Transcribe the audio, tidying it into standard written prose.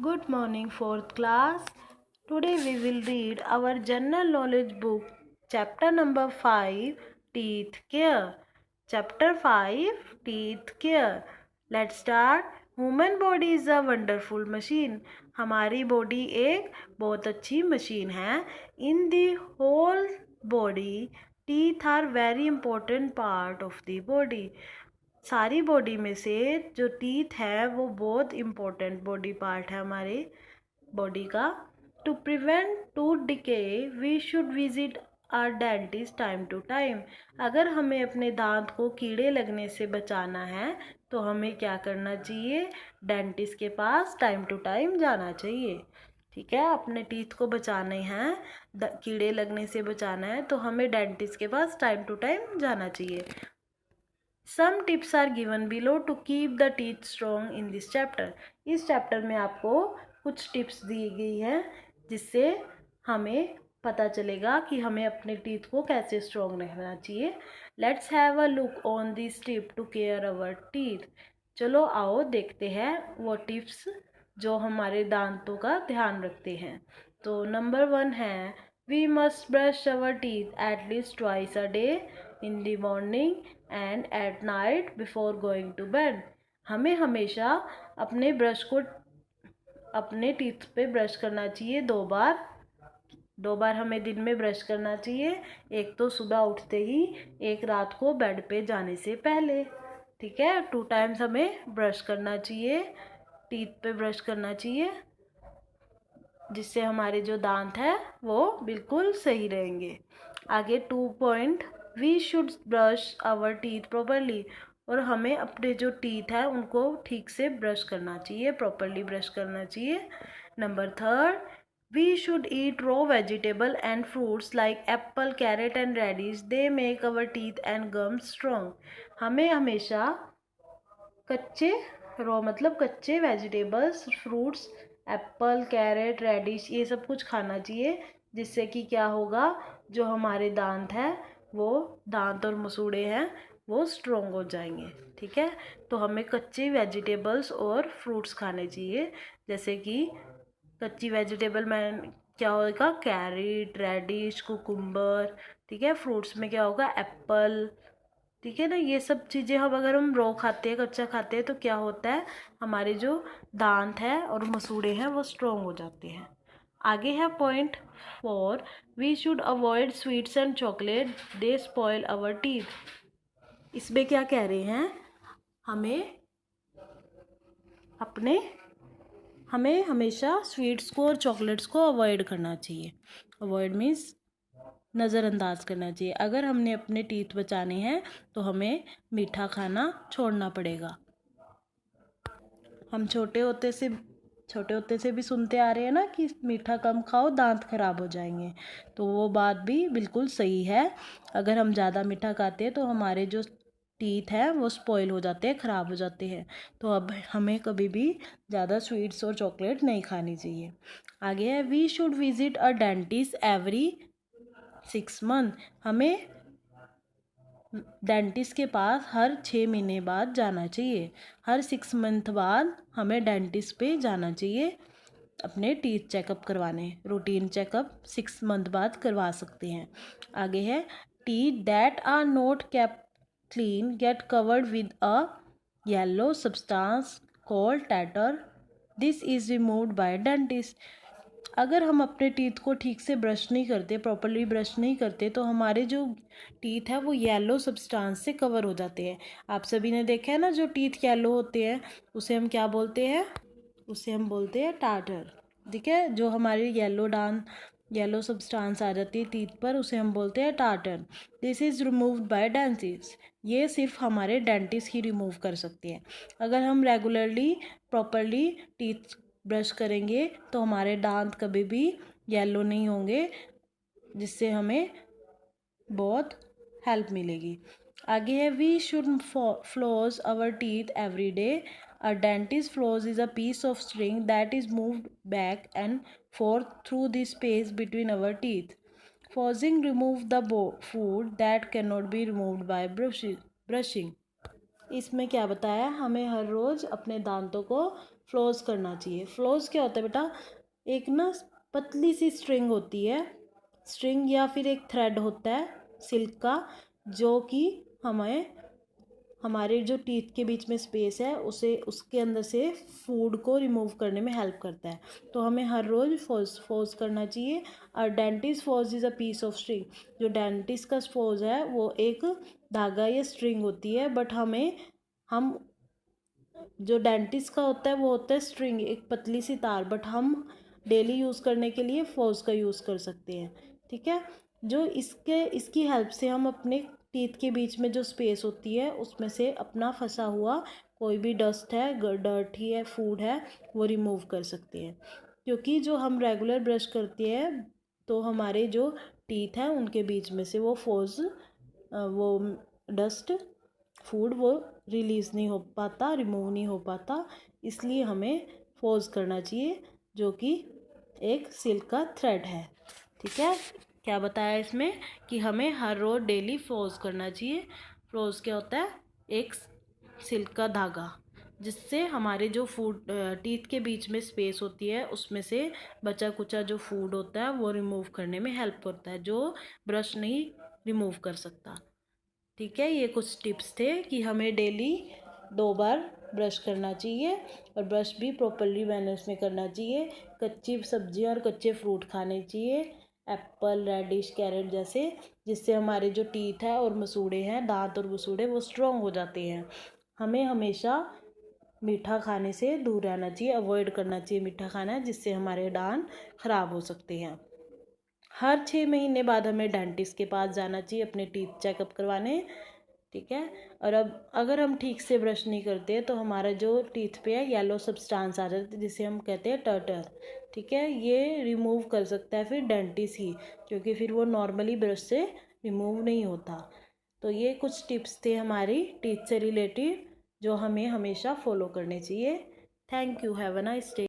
Good morning, fourth class. Today we will read our general knowledge book, chapter number 5, Teeth Care. Chapter 5, Teeth Care. Let's start. Human body is a wonderful machine. हमारी body एक बहुत अच्छी machine है. In the whole body, teeth are very important part of the body. सारी body में से जो teeth है वो बहुत इम्पोर्टेंट बॉडी पार्ट है हमारे बॉडी का. To prevent tooth decay we should visit our dentist time to time. अगर हमें अपने दांत को कीड़े लगने से बचाना है तो हमें क्या करना चाहिए? डेंटिस्ट के पास टाइम टू टाइम जाना चाहिए. ठीक है, अपने टीथ को बचाने हैं, कीड़े लगने से बचाना है तो हमें डेंटिस्ट के पास टाइम टू टाइम जाना चाहिए. Some tips are given below to keep the teeth strong in this chapter. इस चैप्टर में आपको कुछ टिप्स दी गई है जिससे हमें पता चलेगा कि हमें अपने टीथ को कैसे स्ट्रॉन्ग रखना चाहिए. Let's have a look on this tip to care our teeth. चलो आओ देखते हैं वो टिप्स जो हमारे दांतों का ध्यान रखते हैं. तो नंबर 1 है, we must brush our teeth at least twice a day in the morning and at night before going to bed. हमें हमेशा अपने ब्रश को अपने टीथ पे ब्रश करना चाहिए दो बार हमें दिन में ब्रश करना चाहिए. एक तो सुबह उठते ही, एक रात को बेड पे जाने से पहले. ठीक है, 2 टाइम्स हमें ब्रश करना चाहिए, टीथ पे ब्रश करना चाहिए जिससे हमारे जो दांत है वो बिल्कुल सही रहेंगे. आगे 2 point, we should brush our teeth properly. और हमें अपने जो टीथ है उनको ठीक से ब्रश करना चाहिए, प्रॉपरली ब्रश करना चाहिए. Number 3, we should eat raw vegetable and fruits like apple, carrot and radish. They make our teeth and gums strong. हमें हमेशा कच्चे मतलब कच्चे vegetables, fruits, apple, carrot, radish ये सब कुछ खाना चाहिए जिससे कि क्या होगा, जो हमारे दांत है वो दांत और मसूड़े हैं वो स्ट्रॉन्ग हो जाएंगे. ठीक है, तो हमें कच्चे वेजिटेबल्स और फ्रूट्स खाने चाहिए. जैसे कि कच्ची वेजिटेबल में क्या होगा, कैरेट, रेडिश, कुकुम्बर. ठीक है, फ्रूट्स में क्या होगा, एप्पल. ठीक है ना, ये सब चीज़ें हम अगर हम रॉ खाते हैं, कच्चा खाते हैं तो क्या होता है, हमारे जो दांत है और मसूड़े हैं वो स्ट्रॉन्ग हो जाते हैं. आगे है point 4, we should avoid sweets and chocolate, they spoil our teeth. इसमें क्या कह रहे हैं, हमें हमेशा स्वीट्स को और चॉकलेट्स को अवॉइड करना चाहिए. अवॉइड मीन्स नज़रअंदाज करना चाहिए. अगर हमने अपने टीथ बचाने हैं तो हमें मीठा खाना छोड़ना पड़ेगा. हम छोटे होते से भी सुनते आ रहे हैं ना कि मीठा कम खाओ, दांत खराब हो जाएंगे. तो वो बात भी बिल्कुल सही है. अगर हम ज़्यादा मीठा खाते हैं तो हमारे जो टीथ हैं वो स्पॉइल हो जाते हैं, ख़राब हो जाते हैं. तो अब हमें कभी भी ज़्यादा स्वीट्स और चॉकलेट नहीं खानी चाहिए. आगे है, we should visit a dentist every 6 month. हमें डेंटिस्ट के पास हर 6 महीने बाद जाना चाहिए. हर 6 मंथ बाद हमें डेंटिस्ट पे जाना चाहिए अपने टीथ चेकअप करवाने. रूटीन चेकअप 6 मंथ बाद करवा सकते हैं. आगे है, teeth that are not kept clean get covered with a yellow substance called tartar. This is removed by dentist. अगर हम अपने टीथ को ठीक से ब्रश नहीं करते, प्रॉपरली ब्रश नहीं करते तो हमारे जो टीथ है वो येलो सब्सटेंस से कवर हो जाते हैं. आप सभी ने देखा है ना, जो टीथ येलो होते हैं उसे हम क्या बोलते हैं, उसे हम बोलते हैं टाटर. ठीक है, जो हमारी येलो सब्सटेंस आ जाती है टीथ पर उसे हम बोलते हैं tartar. This is removed by dentist. ये सिर्फ हमारे डेंटिस्ट ही रिमूव कर सकते हैं. अगर हम रेगुलरली प्रॉपरली टीथ ब्रश करेंगे तो हमारे दांत कभी भी येलो नहीं होंगे, जिससे हमें बहुत हेल्प मिलेगी. आगे है, we should floss our teeth every day. A dentist floss is a piece of string that is moved back and forth through the space between our teeth. Flossing remove the food that can not be removed by brushing. इसमें क्या बताया, हमें हर रोज़ अपने दांतों को floss करना चाहिए। Floss क्या होता है बेटा, एक ना पतली सी स्ट्रिंग होती है, स्ट्रिंग या फिर एक थ्रेड होता है सिल्क का, जो कि हमें हमारे जो टीथ के बीच में स्पेस है उसे उसके अंदर से फूड को रिमूव करने में हेल्प करता है। तो हमें हर रोज़ फोस करना चाहिए। और dentist floss is a piece of string. जो डेंटिस्ट का फोस है वो एक धागा या स्ट्रिंग होती है, बट हम जो डेंटिस्ट का होता है वो होता है स्ट्रिंग, एक पतली सी तार, बट हम डेली यूज़ करने के लिए फोस का यूज़ कर सकते हैं। ठीक है, जो इसकी हेल्प से हम अपने टीथ के बीच में जो स्पेस होती है उसमें से अपना फंसा हुआ कोई भी डस्ट है, डर्ट ही है, फूड है, वो रिमूव कर सकते हैं। क्योंकि जो हम रेगुलर ब्रश करते हैं तो हमारे जो टीथ हैं उनके बीच में से वो डस्ट फूड वो रिलीज़ नहीं हो पाता, रिमूव नहीं हो पाता, इसलिए हमें फोल्स करना चाहिए, जो कि एक सिल्क का थ्रेड है। ठीक है, क्या बताया इसमें कि हमें हर रोज़ डेली फोल्स करना चाहिए। फोल्स क्या होता है, एक सिल्क का धागा, जिससे हमारे जो फूड टीथ के बीच में स्पेस होती है उसमें से बचा कुचा जो फूड होता है वो रिमूव करने में हेल्प करता है, जो ब्रश नहीं रिमूव कर सकता। ठीक है, ये कुछ टिप्स थे कि हमें डेली 2 बार ब्रश करना चाहिए, और ब्रश भी प्रॉपरली मैनर्स में करना चाहिए। कच्ची सब्जियां और कच्चे फ्रूट खाने चाहिए, एप्पल, रेडिश, कैरेट जैसे, जिससे हमारे जो टीथ है और मसूड़े हैं, दांत और मसूड़े, वो स्ट्रॉन्ग हो जाते हैं। हमें हमेशा मीठा खाने से दूर रहना चाहिए, अवॉइड करना चाहिए मीठा खाना, जिससे हमारे दांत खराब हो सकते हैं। हर 6 महीने बाद हमें डेंटिस्ट के पास जाना चाहिए अपने टीथ चेकअप करवाने। ठीक है, और अब अगर हम ठीक से ब्रश नहीं करते तो हमारा जो टीथ पे है येलो सब्सटेंस आ जाता है, जिसे हम कहते हैं टर्टर। ठीक है, ये रिमूव कर सकता है फिर डेंटिस्ट ही, क्योंकि फिर वो नॉर्मली ब्रश से रिमूव नहीं होता। तो ये कुछ टिप्स थे हमारी टीथ से रिलेटेड, जो हमें हमेशा फॉलो करने चाहिए। Thank you, have a nice day.